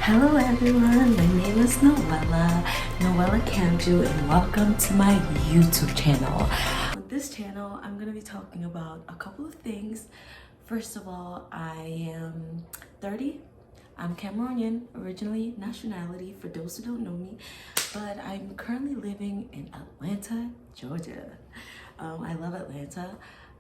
Hello everyone, my name is Noella Kanju, and welcome to my YouTube channel. On this channel, I'm going to be talking about a couple of things. First of all, I am 30. I'm Cameroonian, originally nationality for those who don't know me, but I'm currently living in Atlanta, Georgia. I love Atlanta.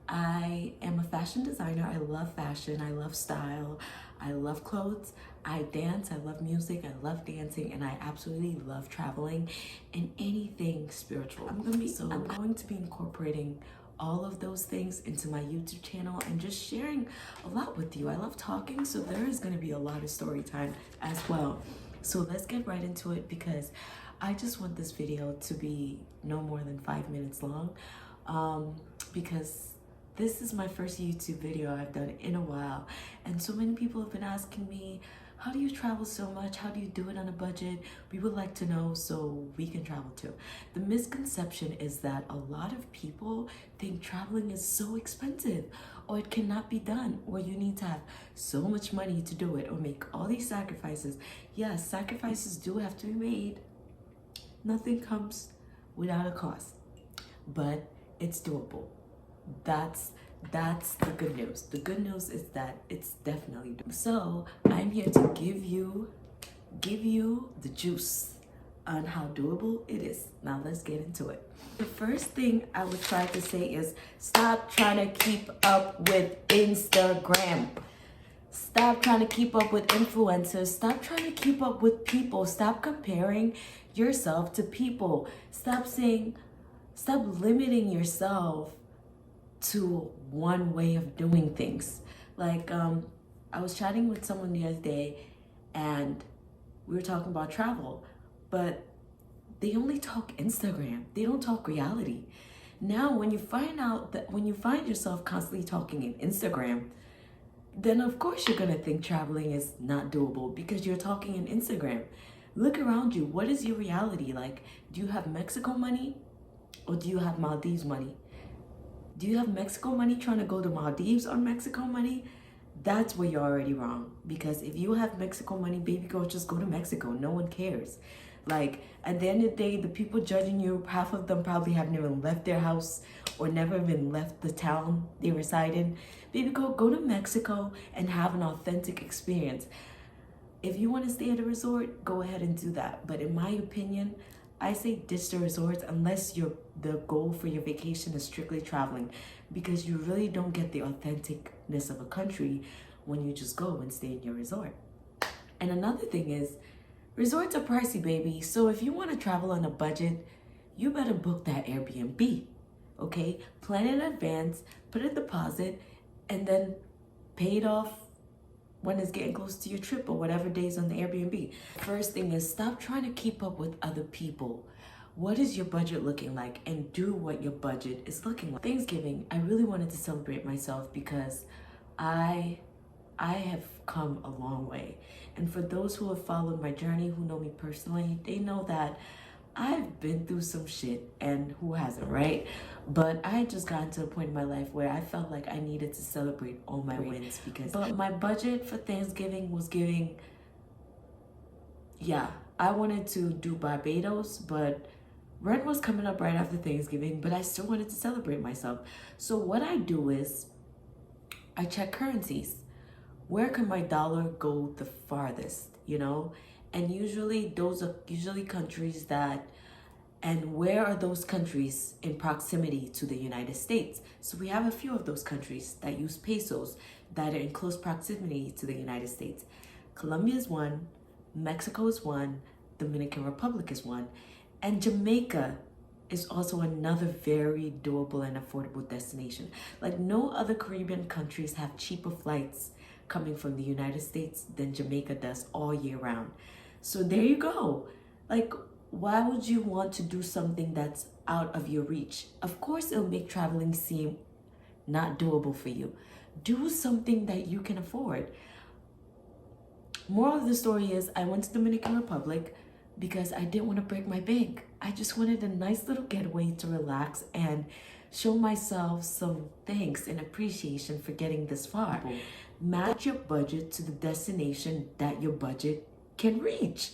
I am a fashion designer. I love fashion. I love style. I love clothes. I dance. I love music. I love dancing, and I absolutely love traveling and anything spiritual. I'm going to be incorporating all of those things into my YouTube channel and just sharing a lot with you. I love talking, so there is going to be a lot of story time as well. So let's get right into it, because I just want this video to be no more than 5 minutes long, because this is my first YouTube video I've done in a while, and so many people have been asking me, how do you travel so much? How do you do it on a budget? We would like to know so we can travel too. The misconception is that a lot of people think traveling is so expensive, or it cannot be done, or you need to have so much money to do it, or make all these sacrifices. Yes, sacrifices do have to be made. Nothing comes without a cost, but it's doable. That's the good news. The good news is that it's definitely doable. So I'm here to give you the juice on how doable it is. Now let's get into it. The first thing I would try to say is stop trying to keep up with Instagram. Stop trying to keep up with influencers. Stop trying to keep up with people. Stop comparing yourself to people. Stop limiting yourself to one way of doing things. Like, I was chatting with someone the other day, and we were talking about travel, but they only talk Instagram. They don't talk reality. Now, when you find yourself constantly talking in Instagram, then of course you're gonna think traveling is not doable because you're talking in Instagram. Look around you. What is your reality like? Do you have Mexico money, or do you have Maldives money? Do you have Mexico money trying to go to Maldives on Mexico money? That's where you're already wrong. Because if you have Mexico money, baby girl, just go to Mexico. No one cares. Like, at the end of the day, the people judging you, half of them probably have never left their house or never even left the town they reside in. Baby girl, go to Mexico and have an authentic experience. If you want to stay at a resort, go ahead and do that. But in my opinion, I say ditch the resorts unless the goal for your vacation is strictly traveling, because you really don't get the authenticness of a country when you just go and stay in your resort. And another thing is, resorts are pricey, baby. So if you want to travel on a budget, you better book that Airbnb, okay? Plan in advance, put a deposit, and then pay it off when it's getting close to your trip or whatever days on the Airbnb. First thing is, stop trying to keep up with other people. What is your budget looking like? And do what your budget is looking like. Thanksgiving, I really wanted to celebrate myself because I have come a long way. And for those who have followed my journey, who know me personally, they know that I've been through some shit, and who hasn't, right? But I had just gotten to a point in my life where I felt like I needed to celebrate all my wins, but my budget for Thanksgiving was giving, yeah, I wanted to do Barbados, but rent was coming up right after Thanksgiving, but I still wanted to celebrate myself. So what I do is I check currencies. Where can my dollar go the farthest, you know? And usually those are countries and where are those countries in proximity to the United States? So we have a few of those countries that use pesos that are in close proximity to the United States. Colombia is one, Mexico is one, Dominican Republic is one, and Jamaica is also another very doable and affordable destination. Like, no other Caribbean countries have cheaper flights coming from the United States than Jamaica does all year round. So there you go. Like, why would you want to do something that's out of your reach? Of course, it'll make traveling seem not doable for you. Do something that you can afford. Moral of the story is, I went to Dominican Republic because I didn't want to break my bank. I just wanted a nice little getaway to relax and show myself some thanks and appreciation for getting this far. Match your budget to the destination that your budget can reach.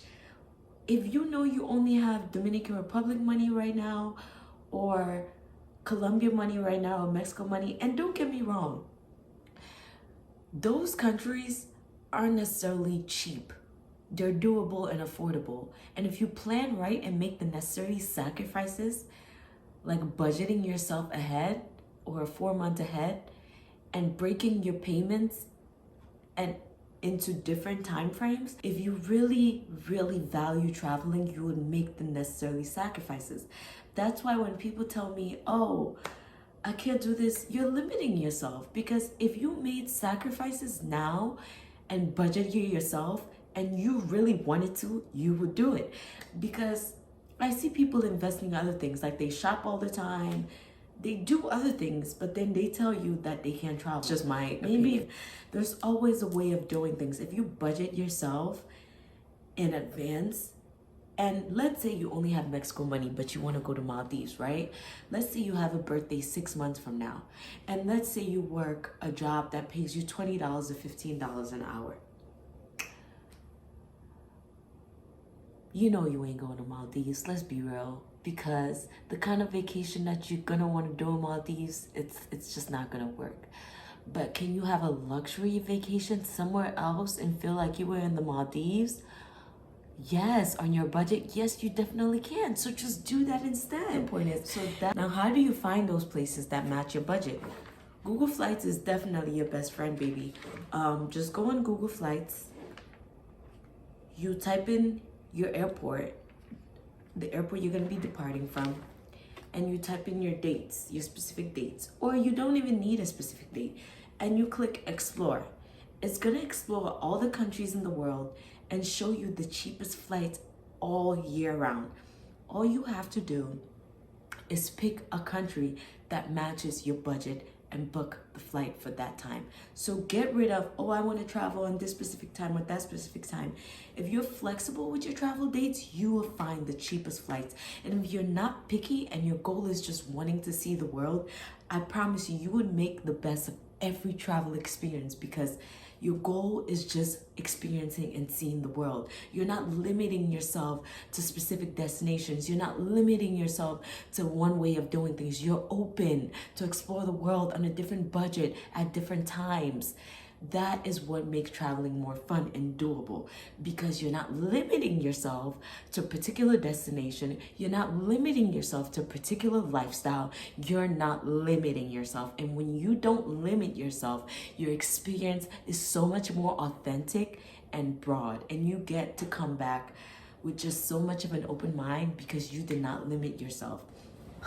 If you know you only have Dominican Republic money right now, or Colombia money right now, or Mexico money, and don't get me wrong, those countries aren't necessarily cheap. They're doable and affordable. And if you plan right and make the necessary sacrifices, like budgeting yourself ahead or 4 months ahead and breaking your payments and into different time frames, if you really value traveling, you would make the necessary sacrifices. That's why when people tell me, oh, I can't do this, you're limiting yourself. Because if you made sacrifices now and budgeted yourself and you really wanted to, you would do it. Because I see people investing in other things, like they shop all the time, they do other things, but then they tell you that they can't travel. It's just my opinion. There's always a way of doing things. If you budget yourself in advance, and let's say you only have Mexico money, but you want to go to Maldives, right? Let's say you have a birthday 6 months from now. And let's say you work a job that pays you $20 to $15 an hour. You know you ain't going to Maldives, let's be real. Because the kind of vacation that you're gonna want to do in Maldives, it's just not gonna work. But can you have a luxury vacation somewhere else and feel like you were in the Maldives? Yes, on your budget, yes, you definitely can. So just do that instead. The point is, now how do you find those places that match your budget? Google Flights is definitely your best friend, baby. Just go on Google Flights. You type in your airport, the airport you're going to be departing from, and you type in your dates, your specific dates, or you don't even need a specific date, and you click explore. It's going to explore all the countries in the world and show you the cheapest flights all year round. All you have to do is pick a country that matches your budget and book the flight for that time. So get rid of, oh, I want to travel on this specific time or that specific time. If you're flexible with your travel dates, you will find the cheapest flights. And if you're not picky and your goal is just wanting to see the world, I promise you, you would make the best of every travel experience, because your goal is just experiencing and seeing the world. You're not limiting yourself to specific destinations. You're not limiting yourself to one way of doing things. You're open to explore the world on a different budget at different times. That is what makes traveling more fun and doable, because you're not limiting yourself to a particular destination. You're not limiting yourself to a particular lifestyle. You're not limiting yourself. And when you don't limit yourself, your experience is so much more authentic and broad, and you get to come back with just so much of an open mind because you did not limit yourself.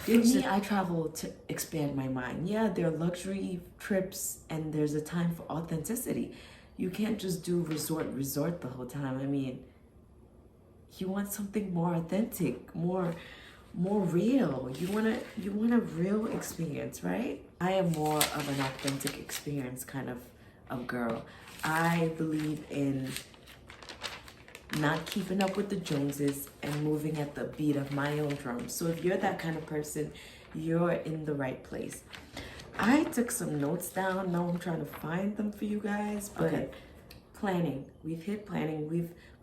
For me, I travel to expand my mind. Yeah, there are luxury trips and there's a time for authenticity. You can't just do resort the whole time. I mean, you want something more authentic, more real. You want a real experience, right? I am more of an authentic experience kind of girl. I believe in not keeping up with the Joneses and moving at the beat of my own drum. So if you're that kind of person, you're in the right place. I took some notes down. Now I'm trying to find them for you guys. But okay. Planning. We've hit planning.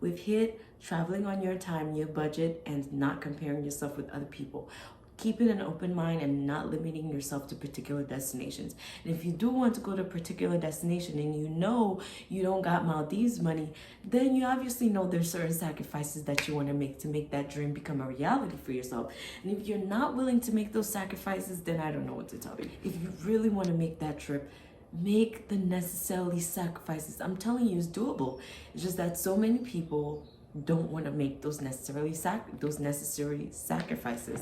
We've hit traveling on your time, your budget, and not comparing yourself with other people. Keeping an open mind and not limiting yourself to particular destinations. And if you do want to go to a particular destination and you know you don't got Maldives money, then you obviously know there's certain sacrifices that you want to make that dream become a reality for yourself. And if you're not willing to make those sacrifices, then I don't know what to tell you. If you really want to make that trip, make the necessary sacrifices. I'm telling you, it's doable. It's just that so many people don't want to make those necessary sacrifices.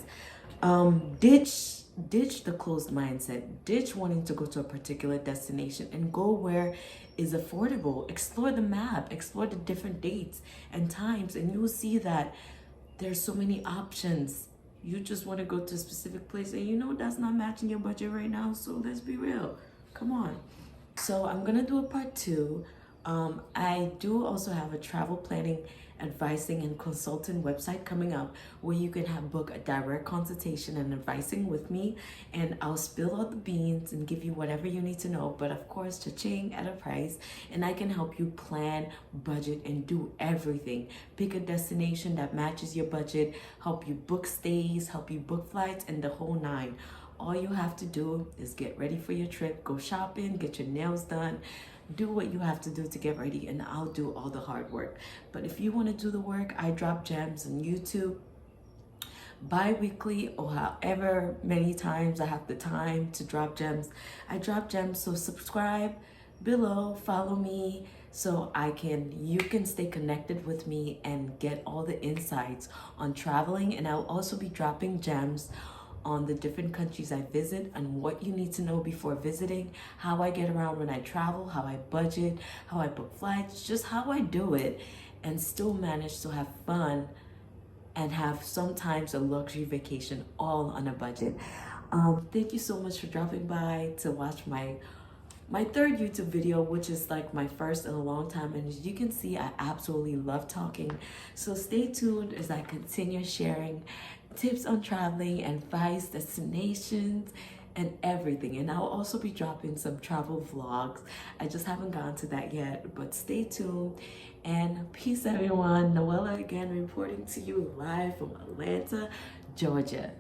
Ditch the closed mindset. Ditch wanting to go to a particular destination and go where is affordable. Explore the map, explore the different dates and times, and you will see that there's so many options. You just want to go to a specific place and you know that's not matching your budget right now, so let's be real. Come on. So I'm gonna do a part 2 I do also have a travel planning, advising, and consulting website coming up where you can have book a direct consultation and advising with me, and I'll spill all the beans and give you whatever you need to know. But of course, cha-ching at a price, and I can help you plan, budget, and do everything. Pick a destination that matches your budget, help you book stays, help you book flights, and the whole nine. All you have to do is get ready for your trip, go shopping, get your nails done, do what you have to do to get ready, and I'll do all the hard work. But if you want to do the work, I drop gems on YouTube bi-weekly, or however many times I have the time to drop gems. I drop gems, so subscribe below, follow me, so you can stay connected with me and get all the insights on traveling. And I'll also be dropping gems on the different countries I visit and what you need to know before visiting, how I get around when I travel, how I budget, how I book flights, just how I do it and still manage to have fun and have sometimes a luxury vacation all on a budget. Thank you so much for dropping by to watch my third YouTube video, which is like my first in a long time. And as you can see, I absolutely love talking. So stay tuned as I continue sharing tips on traveling, advice, destinations, and everything. And I'll also be dropping some travel vlogs. I just haven't gone to that yet, but stay tuned. And peace, everyone. Noella again, reporting to you live from Atlanta, Georgia.